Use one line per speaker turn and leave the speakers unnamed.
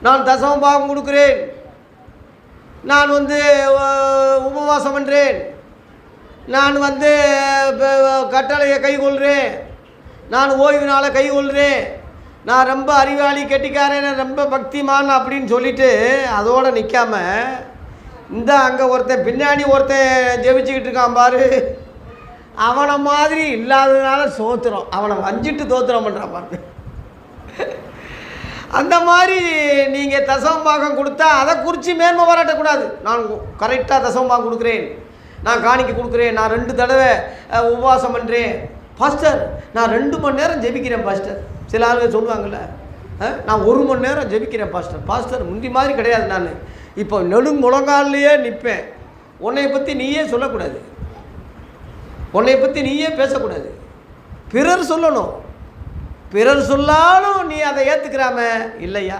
நான் தசம பாகம் கொடுக்குறேன், நான் உபவாசம் பண்ணுறேன், நான் கட்டளையை கைக்கொள்கிறேன், நான் ஓய்வு நாளை கைக்கொள்கிறேன், நான் ரொம்ப அறிவாளி கெட்டிக்காரன், ரொம்ப பக்திமான் அப்படின்னு சொல்லிட்டு அதோடு நிற்காம அங்கே ஒருத்தன் பின்னாடி ஒருத்தன் ஜெபிச்சுக்கிட்டு இருக்கான் பாரு, அவனை மாதிரி இல்லாததுனால சோத்துறோம், அவனை வஞ்சிட்டு தோத்துறோம் பண்ணுறான் பாரு. அந்த மாதிரி நீங்கள் தசமபாகம் கொடுத்தா அதை குறித்து மேன்மை பாராட்டக்கூடாது. நான் கரெக்டாக தசமபாகம் கொடுக்குறேன், நான் காணிக்கை கொடுக்குறேன், நான் 2 தடவை உபவாசம் பண்ணுறேன் பாஸ்டர், நான் 2 மணி நேரம் ஜெபிக்கிறேன் பாஸ்டர். சில ஆளுங்க சொல்லுவாங்கள்ல, நான் 1 மணி நேரம் ஜெபிக்கிறேன் பாஸ்டர். பாஸ்டர் முந்தி மாதிரி கிடையாது, நான் இப்போ நெடுங்குளங்கால்லையே நிற்பேன். உன்னை பற்றி நீயே சொல்லக்கூடாது, உன்னை பற்றி நீயே பேசக்கூடாது, பிறர் சொல்லணும். பிறர் சொல்லாலும் நீ அதை ஏற்றுக்கிறாம இல்லையா?